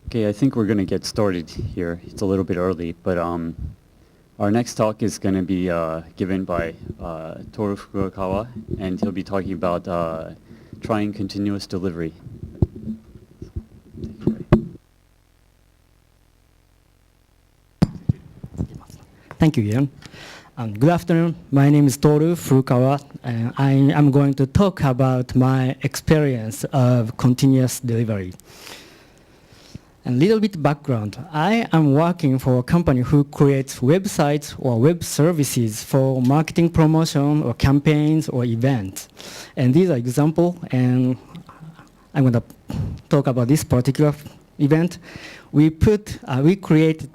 Okay, I think we're going to get started here. It's a little bit early, but our next talk is going to be given by Toru Furukawa, and he'll be talking about trying continuous delivery. Thank you, Ian. Good afternoon. My name is Toru Furukawa, and I am going to talk about my experience of continuous delivery. A little bit background. I am working for a company who creates websites or web services for marketing promotion or campaigns or events. And these are examples, and I'm going to talk about this particular event. We created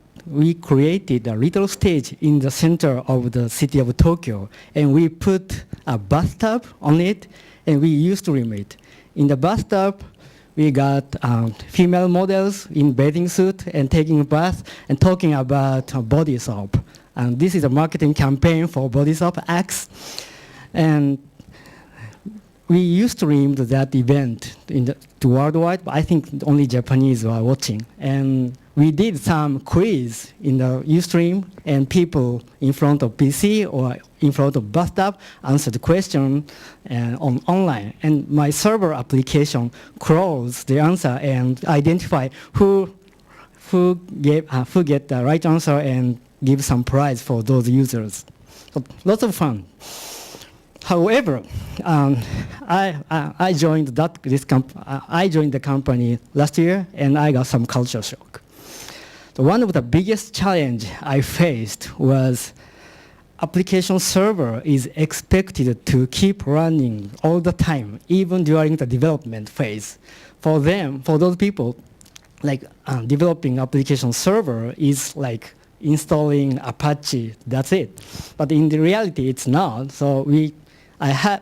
a little stage in the center of the city of Tokyo, and we put a bathtub on it, and we used to stream it. In the bathtub, we got female models in bathing suit and taking a bath and talking about body soap. And this is a marketing campaign for body soap, Axe. And we used to stream that event to worldwide, but I think only Japanese were watching. And we did some quiz in the Ustream, and people in front of PC or in front of bathtub answered the question online. And my server application crawls the answer and identify who get the right answer and give some prize for those users. So lots of fun. However, I joined the company last year, and I got some culture shock. So one of the biggest challenge I faced was application server is expected to keep running all the time, even during the development phase. For those people, like developing application server is like installing Apache, that's it. But in the reality, it's not. So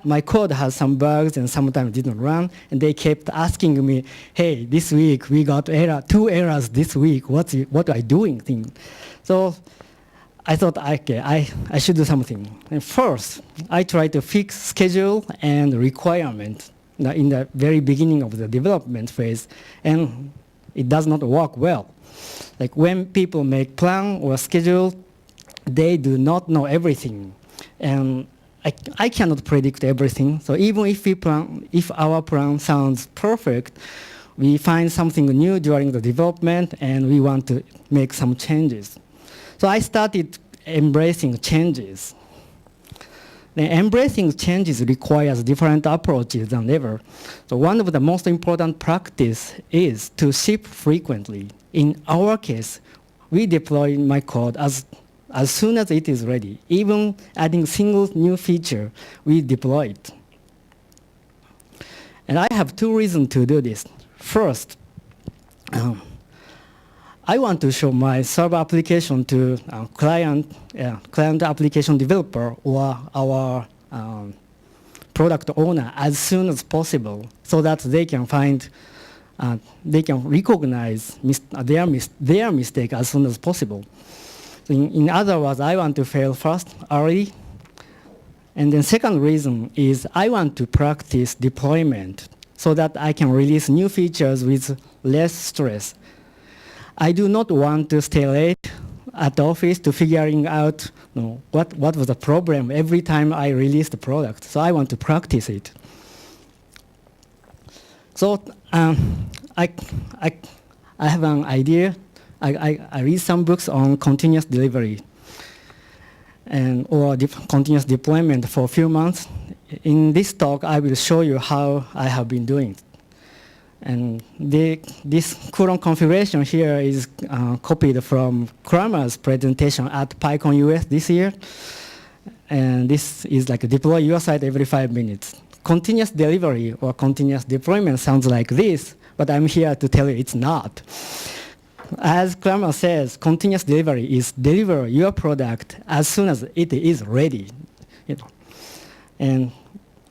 my code has some bugs and sometimes didn't run, and they kept asking me, hey, this week we got 2 errors this week, what are you doing thing? So I thought, okay, I should do something. And first, I tried to fix schedule and requirement in the very beginning of the development phase, and it does not work well. Like when people make plan or schedule, they do not know everything. And I cannot predict everything. So even if our plan sounds perfect, we find something new during the development and we want to make some changes. So I started embracing changes. Then embracing changes requires different approaches than ever. So one of the most important practice is to ship frequently. In our case, we deploy my code as soon as it is ready. Even adding single new feature, we deploy it. And I have 2 reasons to do this. First, I want to show my server application to client application developer or our product owner as soon as possible, so that they can recognize their mistake as soon as possible. In other words, I want to fail fast, early. And then second reason is I want to practice deployment so that I can release new features with less stress. I do not want to stay late at the office to figuring out what was the problem every time I release the product. So I want to practice it. So I have an idea. I read some books on continuous delivery or continuous deployment for a few months. In this talk, I will show you how I have been doing it. And this current configuration here is copied from Kramer's presentation at PyCon US this year. And this is like deploy your site every 5 minutes. Continuous delivery or continuous deployment sounds like this, but I'm here to tell you it's not. As Kramer says, continuous delivery is deliver your product as soon as it is ready. And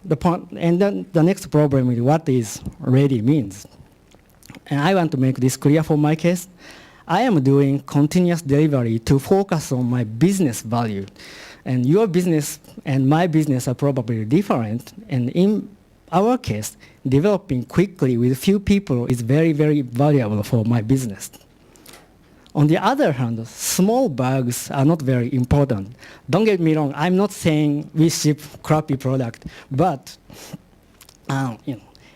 then the next problem is what is ready means. And I want to make this clear for my case. I am doing continuous delivery to focus on my business value. And your business and my business are probably different. And our case, developing quickly with few people is very, very valuable for my business. On the other hand, small bugs are not very important. Don't get me wrong, I'm not saying we ship crappy product, but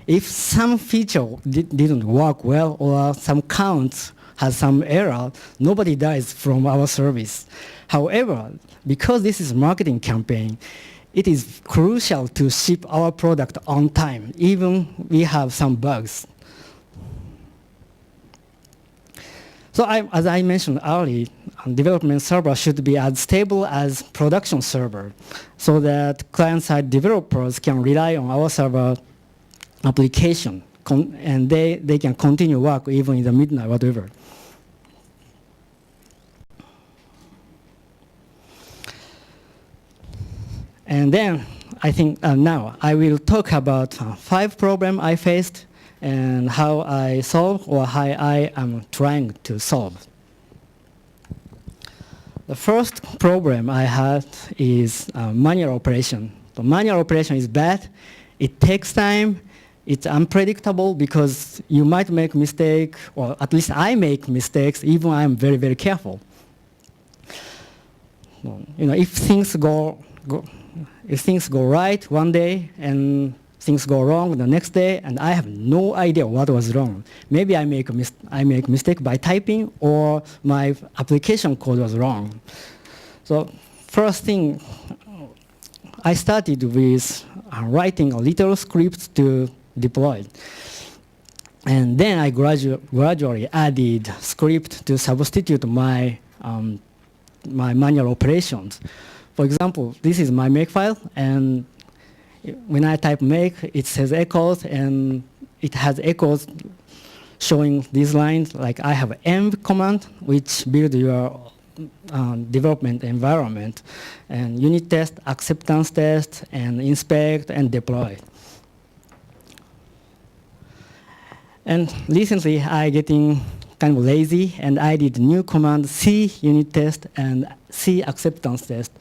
if some feature didn't work well or some count has some error, nobody dies from our service. However, because this is a marketing campaign, it is crucial to ship our product on time, even we have some bugs. So as I mentioned earlier, development server should be as stable as production server so that client-side developers can rely on our server application and they can continue work even in the midnight, whatever. And then I think now I will talk about 5 problems I faced and how I solve or how I am trying to solve. The first problem I had is manual operation. The manual operation is bad. It takes time. It's unpredictable because you might make mistake, or at least I make mistakes, even I'm very, very careful. If things go right one day and things go wrong the next day, and I have no idea what was wrong. Maybe I make mistake by typing, or my application code was wrong. So first thing, I started with writing a little script to deploy. And then I gradually added script to substitute my manual operations. For example, this is my make file, and when I type make, it says echoes, and it has echoes showing these lines. Like I have env command, which builds your development environment, and unit test, acceptance test, and inspect and deploy. And recently, I getting kind of lazy, and I did new command C unit test and C acceptance test.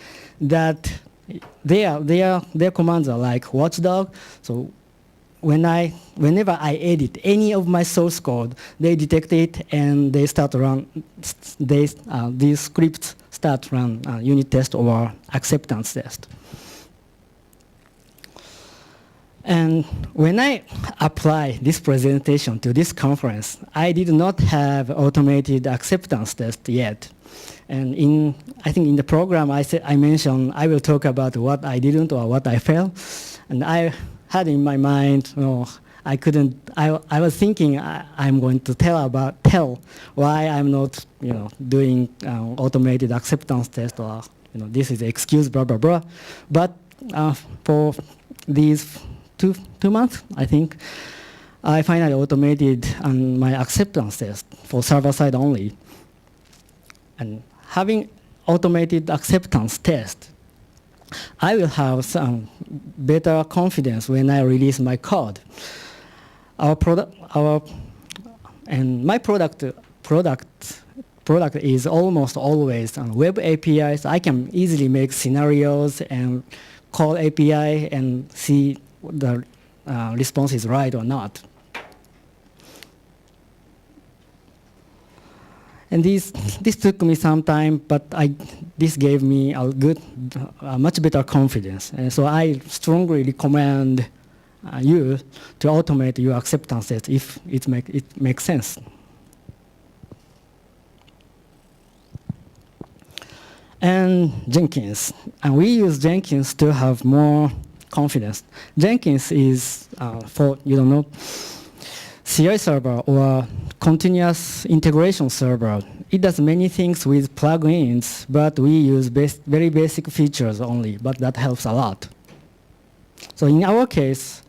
That their commands are like watchdog. So whenever I edit any of my source code, they detect it and they start run. These scripts start run unit test or acceptance test. And when I apply this presentation to this conference, I did not have automated acceptance test yet. And I think in the program I mentioned I will talk about what I didn't or what I failed. And I had in my mind, I was thinking I'm going to tell why I'm not doing automated acceptance test, or this is excuse, blah, blah, blah. But for these two months, I think, I finally automated my acceptance test for server side only. And having automated acceptance test, I will have some better confidence when I release my code. My product is almost always on web APIs. I can easily make scenarios and call API and see the response is right or not. And this took me some time, but this gave me a much better confidence. And so I strongly recommend you to automate your acceptance test if it makes sense. And Jenkins. And we use Jenkins to have more confidence. Jenkins is, for CI server or continuous integration server. It does many things with plugins, but we use very basic features only, but that helps a lot. So in our case,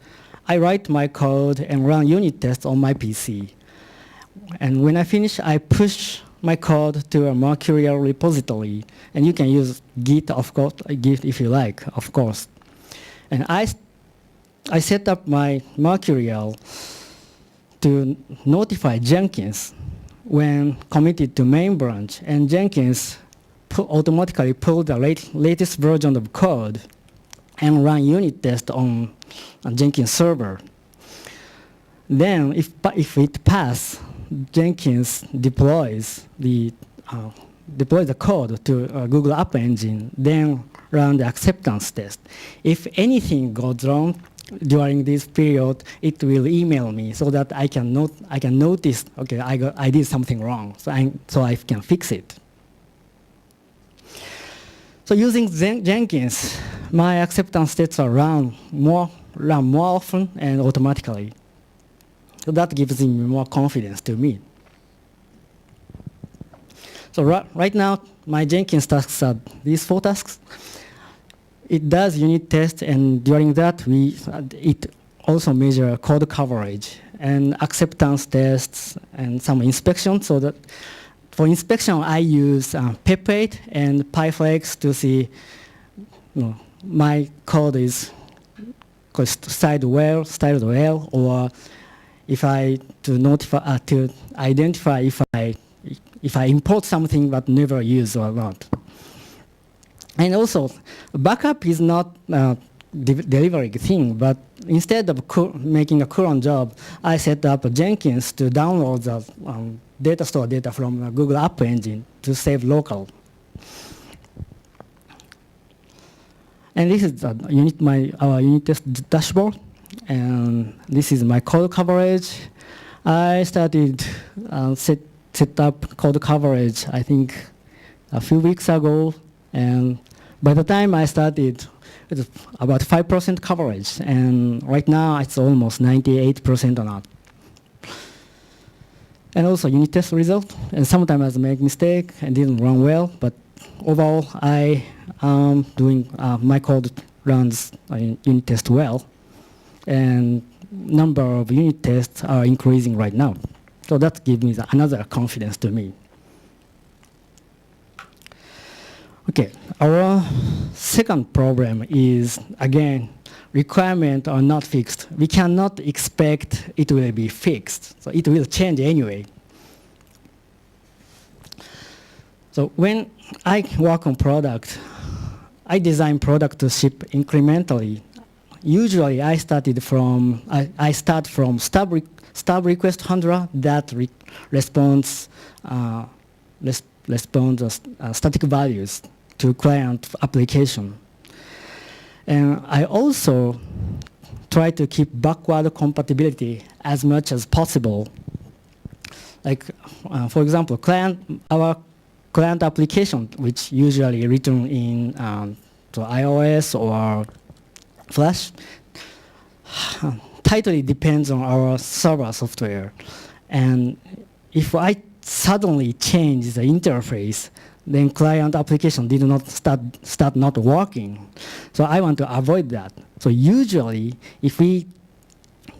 I write my code and run unit tests on my PC. And when I finish, I push my code to a Mercurial repository. And you can use Git, of course, Git if you like, of course. And I set up my Mercurial to notify Jenkins when committed to main branch, and Jenkins automatically pull the latest version of code and run unit test on Jenkins server. Then if it passes, Jenkins deploys the code to Google App Engine, then run the acceptance test. If anything goes wrong during this period, it will email me so that I can notice, okay, I did something wrong, so I can fix it. So using Jenkins, my acceptance tests are run more often and automatically. So that gives me more confidence to me. So right now, my Jenkins tasks are these 4 tasks. It does unit tests, and during that, it also measures code coverage and acceptance tests and some inspection. So that for inspection, I use Pep8 and PyFlex to see my code is styled well, or if I to identify if I import something but never use or not. And also, backup is not a delivery thing, but instead of making a cron job, I set up Jenkins to download the data store data from the Google App Engine to save local. And this is our unit test dashboard, and this is my code coverage. I started set up code coverage, I think, a few weeks ago, and by the time I started, it was about 5% coverage, and right now it's almost 98% or not. And also unit test result, and sometimes I make mistake and didn't run well, but overall I am doing, my code runs unit test well, and number of unit tests are increasing right now. So that gives me another confidence to me. Okay, our second problem is, again, requirements are not fixed. We cannot expect it will be fixed, so it will change anyway. So when I work on product, I design product to ship incrementally. Usually I start from stub request handler that responds static values to client application. And I also try to keep backward compatibility as much as possible. Like, for example, our client application, which usually written in to iOS or Flash, tightly depends on our server software. And if I suddenly change the interface, then client application did not start not working. So I want to avoid that. So usually, if we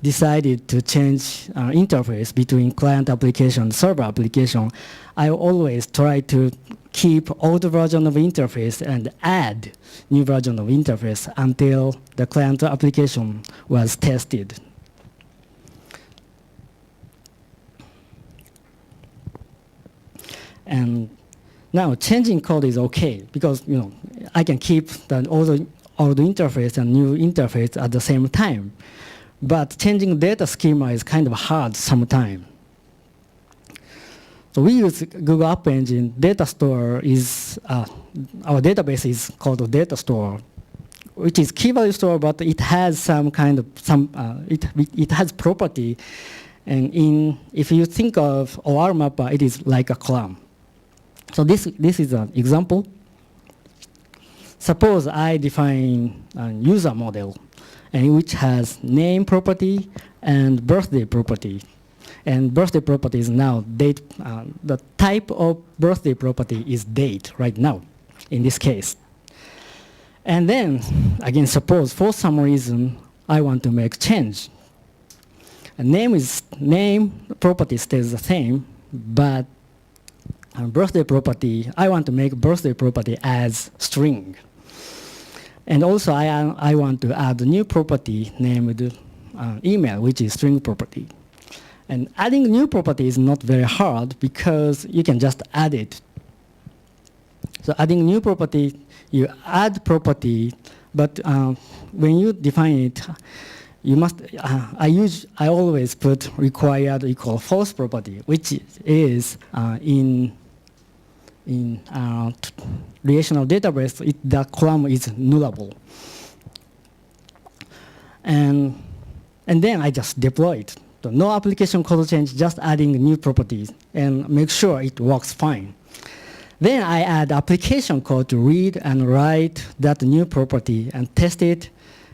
decided to change interface between client application and server application, I always try to keep old version of interface and add new version of interface until the client application was tested. And now changing code is okay because I can keep the old interface and new interface at the same time. But changing data schema is kind of hard sometimes. So we use Google App Engine. Data store is, our database is called data store, which is key value store, but it has some kind of, it has property. And if you think of OR mapper, it is like a column. So this is an example. Suppose I define a user model, and which has name property and birthday property. And birthday property is now date. The type of birthday property is date right now, in this case. And then, again, suppose for some reason I want to make change. And name property stays the same, but birthday property, I want to make birthday property as string. And also I want to add a new property named email, which is string property. And adding new property is not very hard because you can just add it. So adding new property, you add property But when you define it, you must. I always put required equal false property, which is in relational database. The column is nullable, and then I just deploy it. So no application code change, just adding new properties and make sure it works fine. Then I add application code to read and write that new property and test it.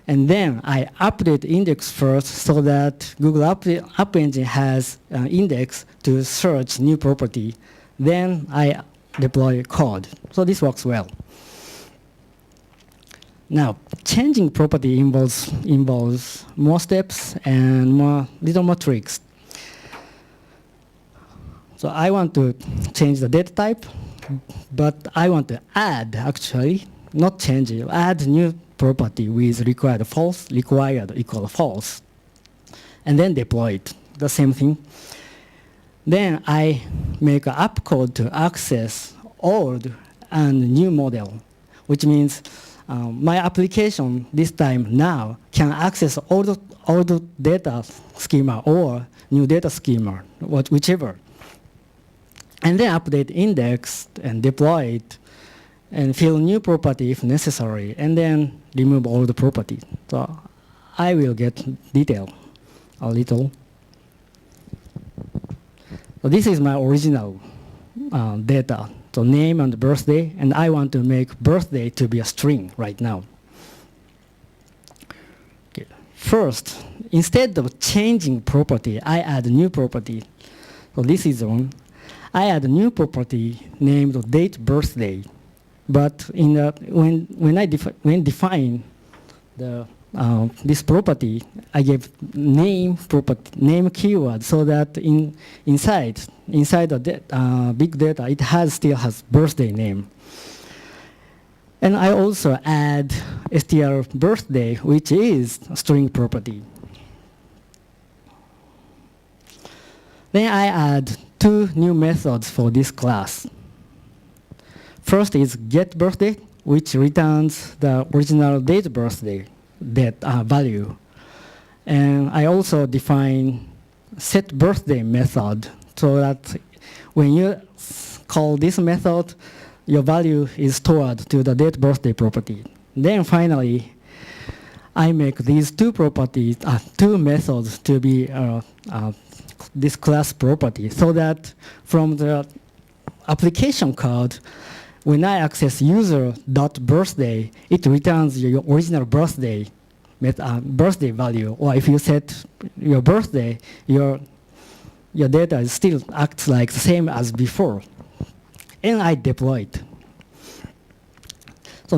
And then I update index first so that Google App Engine has an index to search new property. Then I deploy code. So this works well. Now, changing property involves more steps and little more tricks. So I want to change the data type, but I want to add, actually, not change it, add new property with required equal false, and then deploy it, the same thing. Then I make an app code to access old and new model, which means my application this time now can access old data schema or new data schema, whichever. And then update index and deploy it and fill new property if necessary, and then remove all the property. So I will get detail a little. So this is my original data. So name and birthday, and I want to make birthday to be a string right now. Okay. First, instead of changing property, I add a new property. So this is one. I add a new property named date birthday. But when define this property, I gave name keyword so that inside the big data, it still has birthday name. And I also add str birthday, which is a string property. Then I add two new methods for this class. First is getBirthday, which returns the original date birthday value. And I also define setBirthday method so that when you call this method, your value is stored to the date birthday property. Then finally, I make these two methods to be this class property so that from the application code, when I access user.birthday, it returns your original birthday value. Or if you set your birthday, your data still acts like the same as before. And I deploy it. So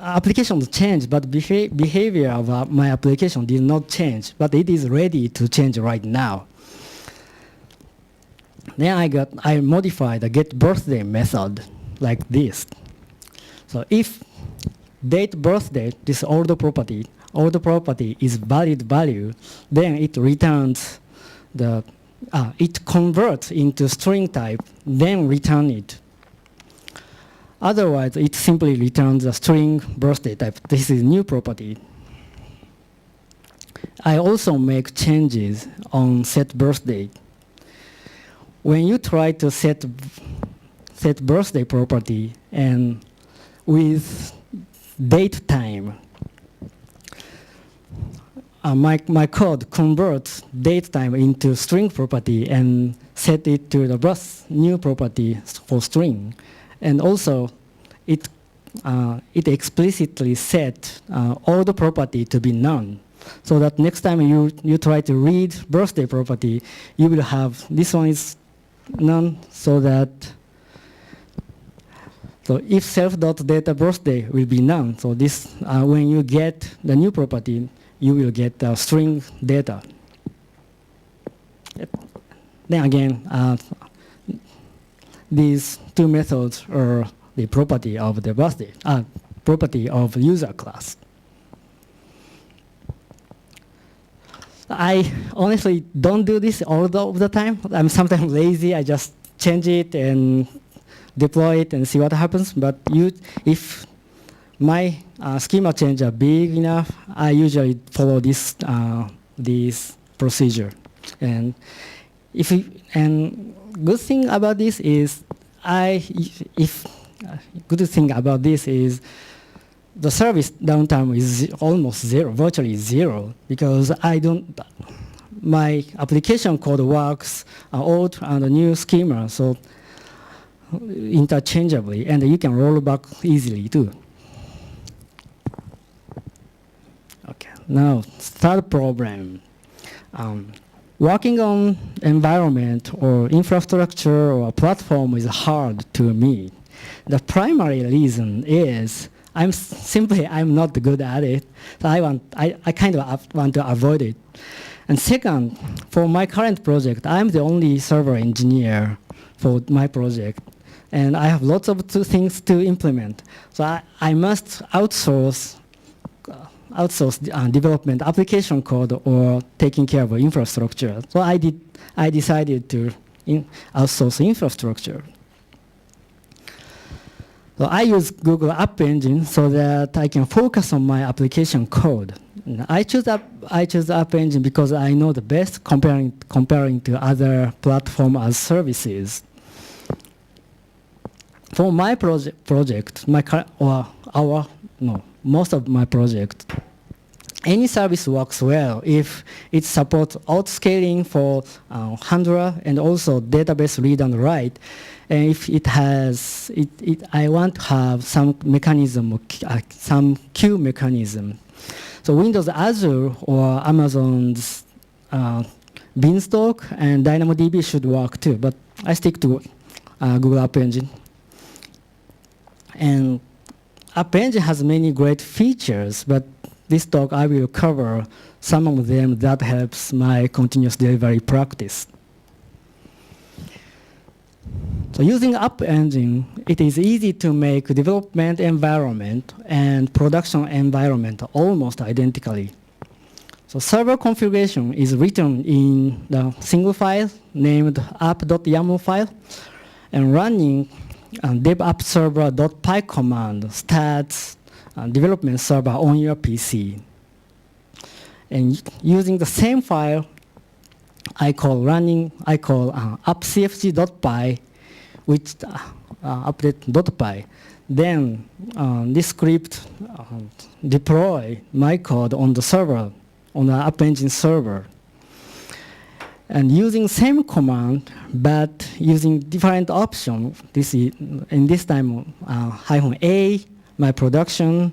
applications change, but behavior of my application did not change, but it is ready to change right now. Then I modify the getBirthday method like this. So if date birthday, this order property is valid value, then it returns it converts into string type, then return it. Otherwise, it simply returns a string birthday type. This is new property. I also make changes on setBirthday. When you try to set birthday property and with date time, my code converts date time into string property and set it to the new property for string. And also, it explicitly set all the property to be none, so that next time you try to read birthday property, you will have this one is none, so if self.data birthday will be none, so this when you get the new property, you will get string data. Then again, these two methods are the property of the birthday, property of user class. I honestly don't do this all of the time. I'm sometimes lazy. I just change it and deploy it and see what happens. But if my schema change are big enough, I usually follow this procedure. And good thing about this is the service downtime is almost zero, virtually zero, because my application code works old and new schema, so interchangeably, and you can roll back easily too. Okay, now third problem. Working on environment or infrastructure or platform is hard to me. The primary reason is I'm not good at it, so I kind of want to avoid it. And second, for my current project, I'm the only server engineer for my project, and I have lots of things to implement. So I must outsource development application code or taking care of infrastructure. So I decided to outsource infrastructure. So I use Google App Engine so that I can focus on my application code. I choose App Engine because I know the best comparing to other platform as services. For my most of my project, any service works well if it supports auto-scaling for handler and also database read and write. And if it has, I want to have some mechanism, some queue mechanism. So Windows Azure or Amazon's Beanstalk and DynamoDB should work too, but I stick to Google App Engine. And App Engine has many great features, but this talk I will cover some of them that helps my continuous delivery practice. So using App Engine, it is easy to make development environment and production environment almost identically. So server configuration is written in the single file named app.yaml file, and running devappserver.py command starts development server on your PC. And using the same file, I call appcfg.py, which update.py. Then this script deploy my code on the server, on the App Engine server. And using same command, but using different option, in this time -a, my production,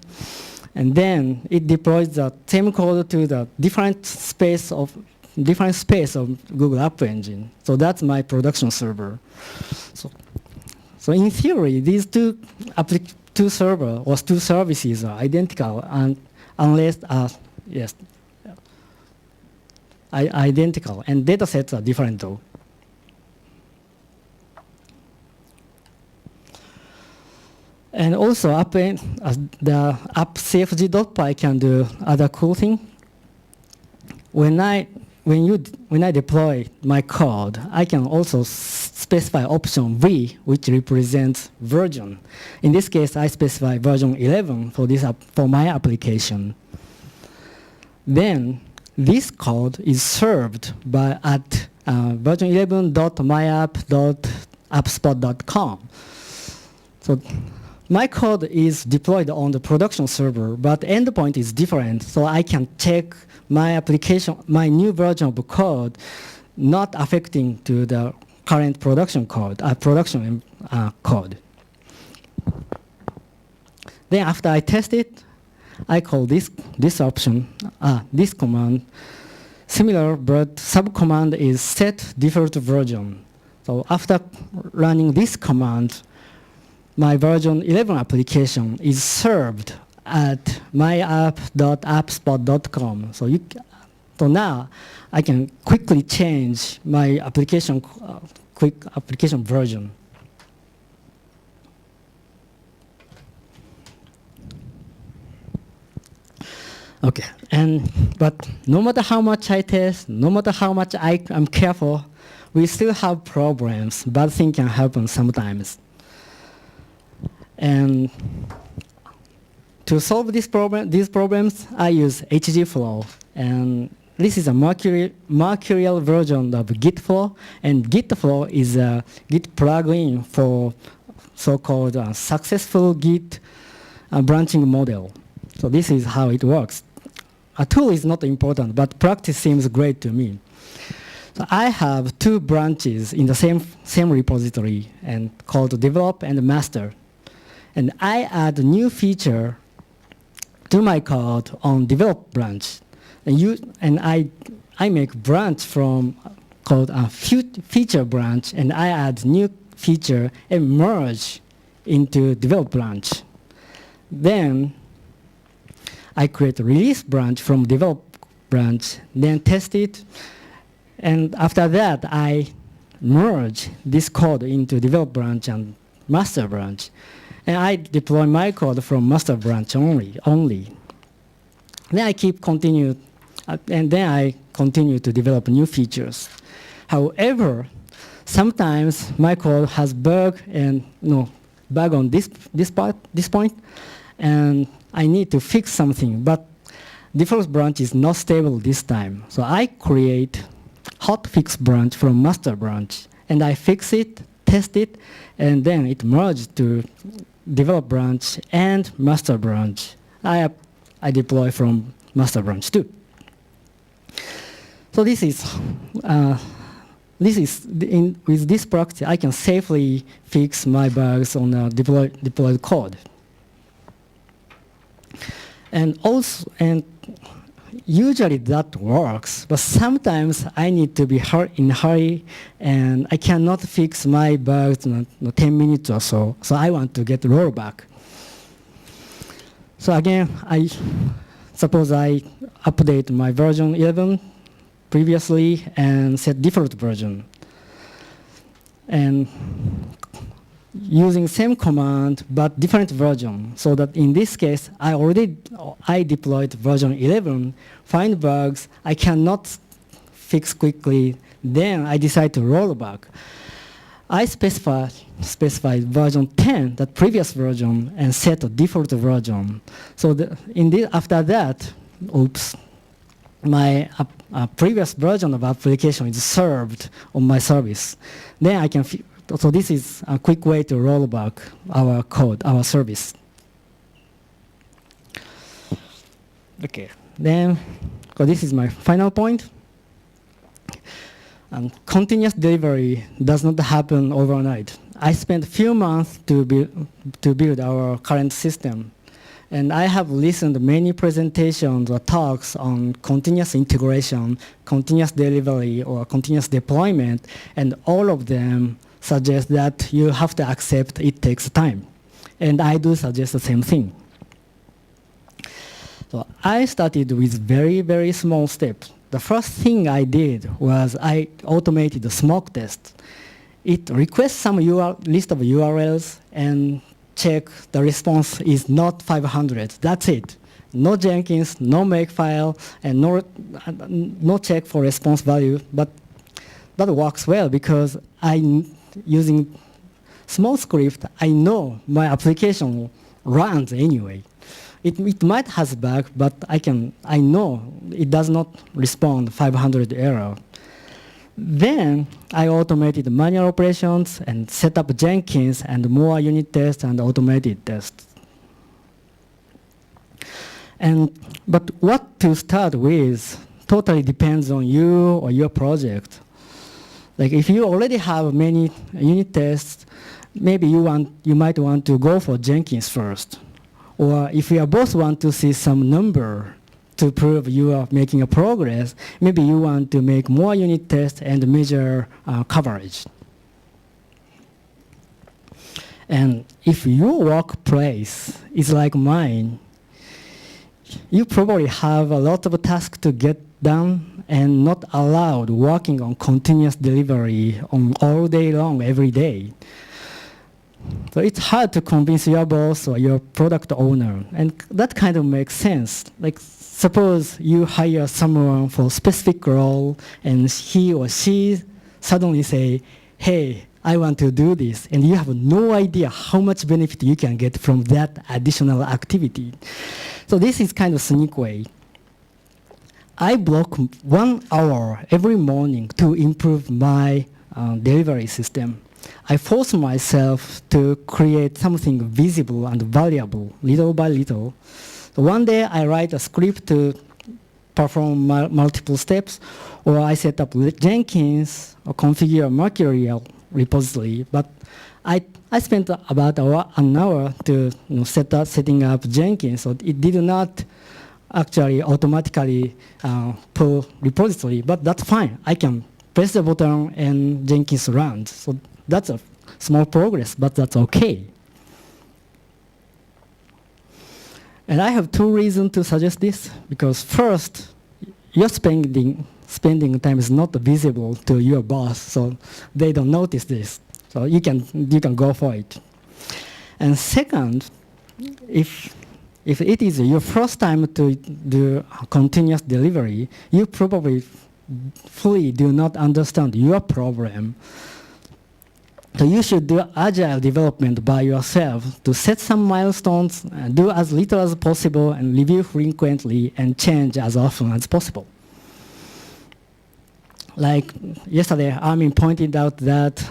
and then it deploys the same code to the different space of Google App Engine. So that's my production server. So in theory, these two services are identical, and unless identical, and data sets are different though. And also the appcfg.py can do other cool thing. When I deploy my code, I can also specify option V, which represents version. In this case, I specify version 11 for my application. Then this code is served at version 11.myapp.appspot.com. So my code is deployed on the production server, but endpoint is different, so I can check my application, my new version of the code, not affecting to the current production code. Then after I test it, I call this command similar, but subcommand is set default version. So after running this command, my version 11 application is served at myapp.appspot.com. So now I can quickly change my application version. Okay, but no matter how much I test, no matter how much I'm careful, we still have problems. Bad things can happen sometimes. And to solve these problems, I use HGFlow, and this is a mercurial version of GitFlow, and GitFlow is a Git plugin for so-called successful Git branching model. So this is how it works. A tool is not important, but practice seems great to me. So I have 2 branches in the same repository and called develop and master. And I add a new feature to my code on develop branch. And I make branch from called a feature branch, and I add new feature and merge into develop branch. Then I create a release branch from develop branch, then test it, and after that I merge this code into develop branch and master branch, and I deploy my code from master branch only. Then I continue to develop new features. However, sometimes my code has bug on this point, and I need to fix something, but default branch is not stable this time. So I create hotfix branch from master branch, and I fix it, test it, and then it merged to develop branch and master branch. I deploy from master branch too. So with this practice, I can safely fix my bugs on deployed code. And usually that works, but sometimes I need to be in a hurry, and I cannot fix my bugs in 10 minutes or so. So I want to get rollback. So again, suppose I update my version 11 previously and set default version. And using same command but different version, so that in this case I deployed version 11, find bugs I cannot fix quickly, then I decide to roll back. I specify version 10, that previous version, and set a default version. So after that, my previous version of application is served on my service. Then I can. So this is a quick way to roll back our code, our service. Okay. Then, this is my final point. Continuous delivery does not happen overnight. I spent a few months to build our current system. And I have listened to many presentations or talks on continuous integration, continuous delivery, or continuous deployment, and all of them suggest that you have to accept it takes time. And I do suggest the same thing. So I started with very, very small steps. The first thing I did was I automated the smoke test. It requests some list of URLs and check the response is not 500. That's it. No Jenkins, no makefile, and no check for response value. But that works well because using small script, I know my application runs anyway. It might have bug, but I know it does not respond 500 error. Then I automated manual operations and set up Jenkins and more unit tests and automated tests. But what to start with totally depends on you or your project. Like if you already have many unit tests, maybe you might want to go for Jenkins first. Or if you both want to see some number to prove you are making a progress, maybe you want to make more unit tests and measure coverage. And if your workplace is like mine, you probably have a lot of tasks to get done and not allowed working on continuous delivery on all day long, every day. So it's hard to convince your boss or your product owner, and that kind of makes sense. Like suppose you hire someone for a specific role and he or she suddenly say, hey, I want to do this, and you have no idea how much benefit you can get from that additional activity. So this is kind of sneak way. I block 1 hour every morning to improve my delivery system. I force myself to create something visible and valuable, little by little. So one day I write a script to perform multiple steps, or I set up Jenkins or configure Mercurial repository. But I spent about an hour to setting up Jenkins, so it did not actually automatically pull repository, but that's fine. I can press the button and Jenkins runs. So that's a small progress, but that's okay. And I have 2 reasons to suggest this, because first, your spending time is not visible to your boss, so they don't notice this. So you can go for it. And second, if it is your first time to do continuous delivery, you probably fully do not understand your problem. So you should do agile development by yourself to set some milestones, and do as little as possible, and review frequently, and change as often as possible. Like yesterday, Armin pointed out that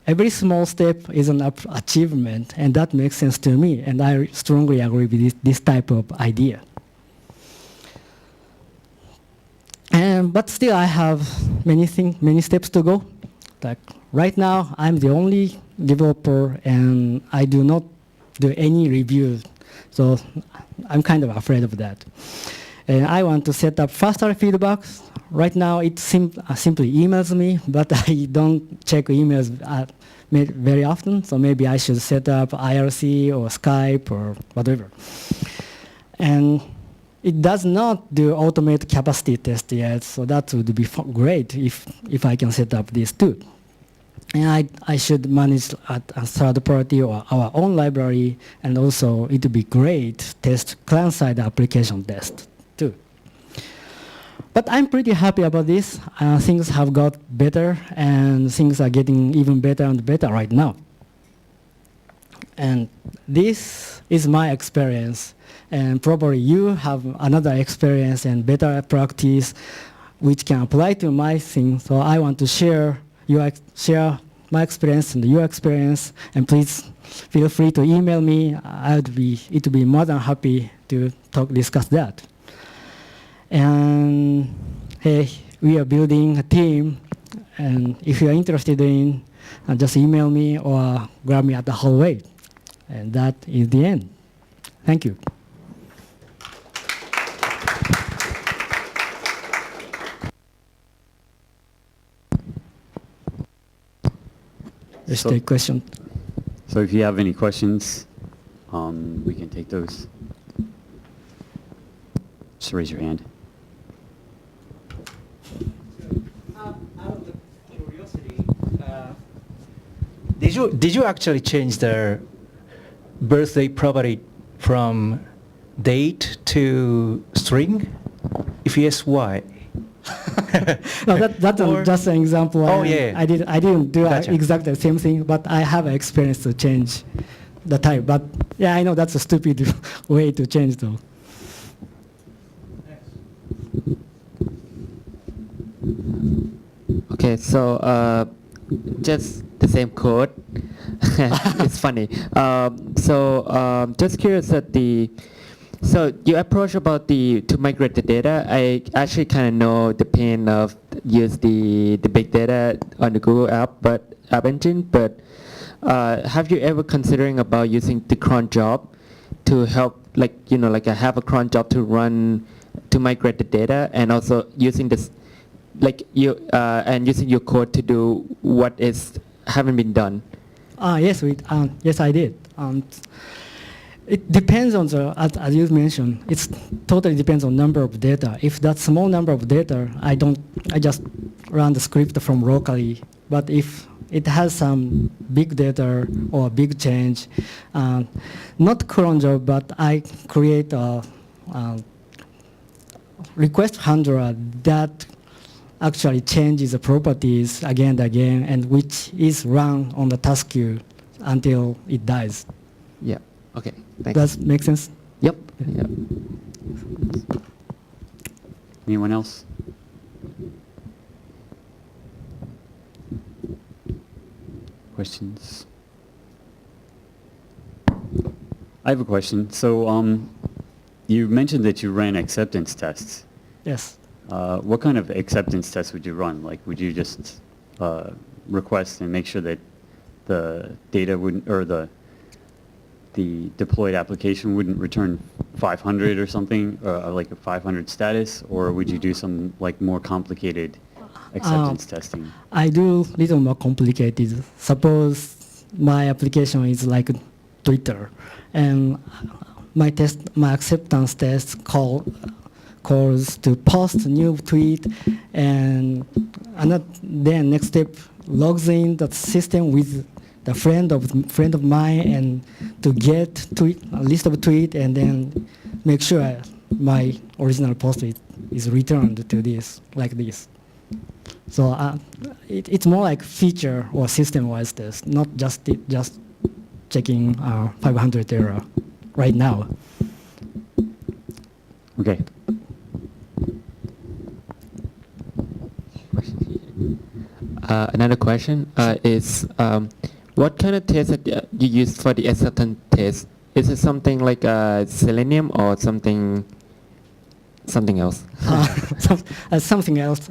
every small step is an achievement, and that makes sense to me, and I strongly agree with this type of idea. But still, I have many steps to go. Like right now, I'm the only developer, and I do not do any review, so I'm kind of afraid of that. And I want to set up faster feedbacks. Right now, it simply emails me, but I don't check emails very often, so maybe I should set up IRC or Skype or whatever. And it does not do automated capacity test yet, so that would be great if I can set up this too. And I should manage a third party or our own library, and also it would be great test client-side application test too. But I'm pretty happy about this. Things have got better, and things are getting even better and better right now. And this is my experience. And probably you have another experience and better practice which can apply to my thing. So I want to share my experience and your experience. And please feel free to email me. It would be more than happy to discuss that. And hey, we are building a team. And if you are interested in, just email me or grab me at the hallway. And that is the end. Thank you. Let's take questions. So if you have any questions, we can take those. Just raise your hand. Out of the curiosity, did you actually change the birthday property from date to string? If yes, why? No, that's just an example. Oh, yeah. I didn't do Gotcha. exactly the same thing, but I have experience to change the type. But yeah, I know that's a stupid way to change though. Okay, so just the same code. It's funny. Just curious that so your approach about to migrate the data, I actually kind of know the pain of use the big data on the Google app engine, but have you ever considering about using the cron job to help, like I have a cron job to migrate the data, and also using this, and using your code to do what haven't been done? Yes, yes, I did. It depends on as you mentioned, it totally depends on number of data. If that small number of data, I just run the script from locally. But if it has some big data or big change, not cron job, but I create a request handler that actually changes the properties again and again, and which is run on the task queue until it dies. Yeah. Okay. Thanks. Does make sense? Yep. Yep. Anyone else? Questions? I have a question. So you mentioned that you ran acceptance tests. Yes. What kind of acceptance tests would you run? Like, would you just request and make sure that the data wouldn't, or the deployed application wouldn't return 500 or something, like a 500 status, or would you do some like more complicated acceptance testing? I do little more complicated. Suppose my application is like Twitter, and my acceptance test calls to post new tweet, and then next step logs in the system with the friend of mine, and to get a list of tweet, and then make sure my original post is returned to this like this. So it's more like feature or system-wise test, not just checking 500 error right now. Okay. Another question is, what kind of test that you use for the acceptance test? Is it something like Selenium or something else? Something else.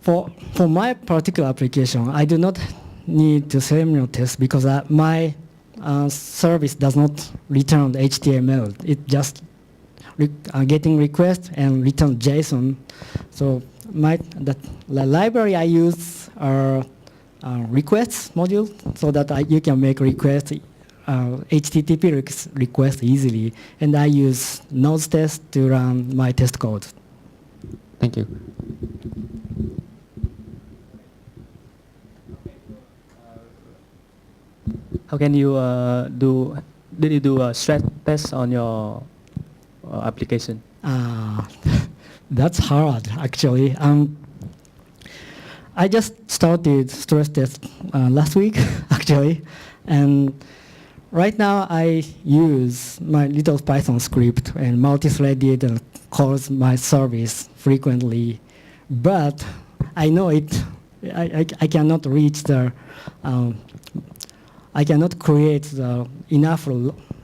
For my particular application, I do not need to Selenium test because my service does not return the HTML. It just getting request and return JSON. So the library I use are requests module, so that you can make requests, HTTP request easily, and I use Node test to run my test code. Thank you. How can you did you do a stress test on your application? That's hard, actually. I just started stress test last week, actually, and right now I use my little Python script and multi-threaded and calls my service frequently, but I know I cannot reach the, I cannot create the enough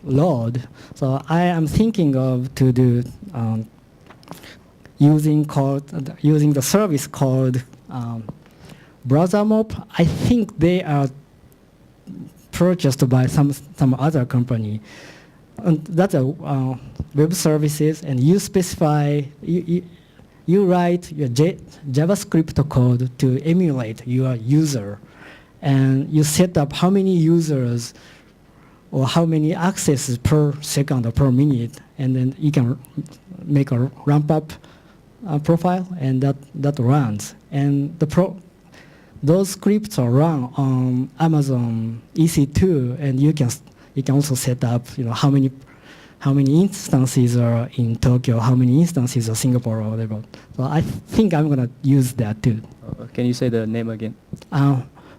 load, so I am thinking of to do using the service called Browser Mob. I think they are purchased by some other company. And that's a web services, and you specify, you write your JavaScript code to emulate your user, and you set up how many users or how many accesses per second or per minute, and then you can make a ramp up profile, and that runs. And those scripts are run on Amazon EC2, and you can also set up, how many instances are in Tokyo, how many instances are Singapore or whatever. So I think I'm gonna use that too. Can you say the name again?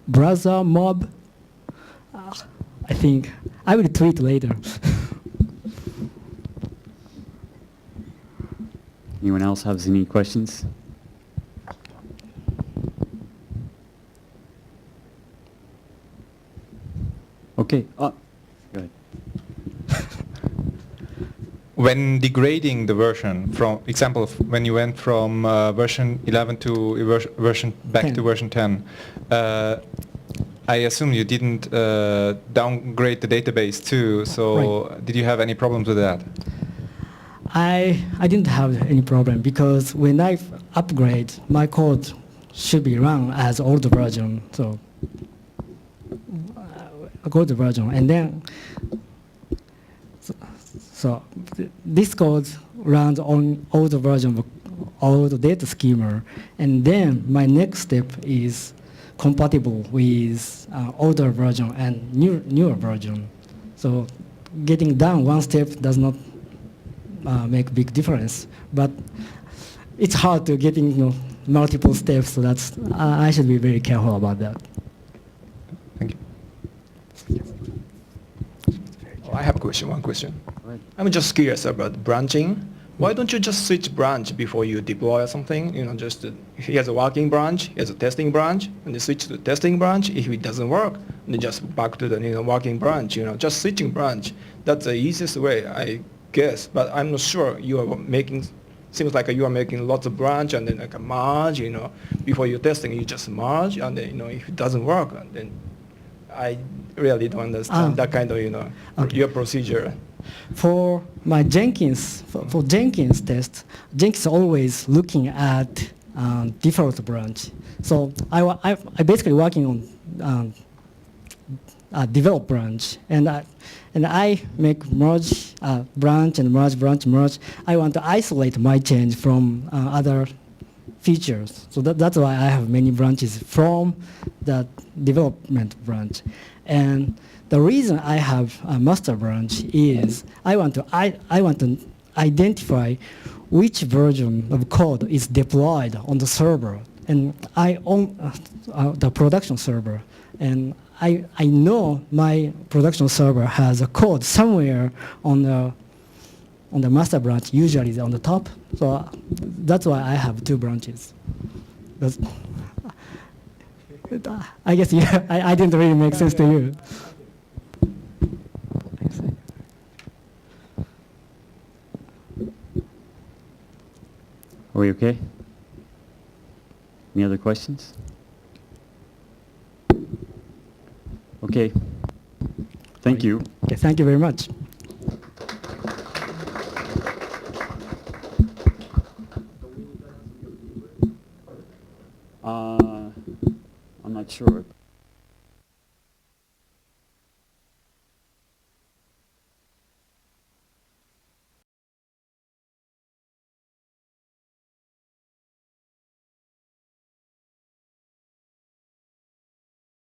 Browser Mob. I think I will tweet later. Anyone else has any questions? Okay. Go ahead. When degrading the version, from example of when you went from version 11 to version back 10. to version 10, I assume you didn't downgrade the database too. So Right. did you have any problems with that? I didn't have any problem because when I upgrade, my code should be run as old version. So old version, and then so this code runs on old version of old data schema, and then my next step is compatible with older version and newer version. So getting down one step does not make big difference, but it's hard to getting multiple steps, so that's I should be very careful about that. Thank you. I have a question, one question. Go ahead. I'm just curious about branching. Why don't you just switch branch before you deploy something? You know, just here's a working branch, here's a testing branch, and you switch to the testing branch. If it doesn't work, then just back to the working branch. You know, just switching branch. That's the easiest way, I guess. But I'm not sure you are making. Seems like you are making lots of branch and then like a merge. You know, before you're testing, you just merge, and then if it doesn't work, then I really don't understand that kind of Okay. your procedure. For my Jenkins, for Jenkins test, Jenkins always looking at default branch. So I basically working on develop branch, and I make merge branch and merge branch merge. I want to isolate my change from other features. So that's why I have many branches from the development branch. And the reason I have a master branch is I want to identify which version of code is deployed on the server, and I own the production server, and I know my production server has a code somewhere on the master branch, usually on the top. So that's why I have two branches. I guess I didn't really make sense to you. Are we okay? Any other questions? Okay. Thank you. Okay, thank you very much. I'm not sure.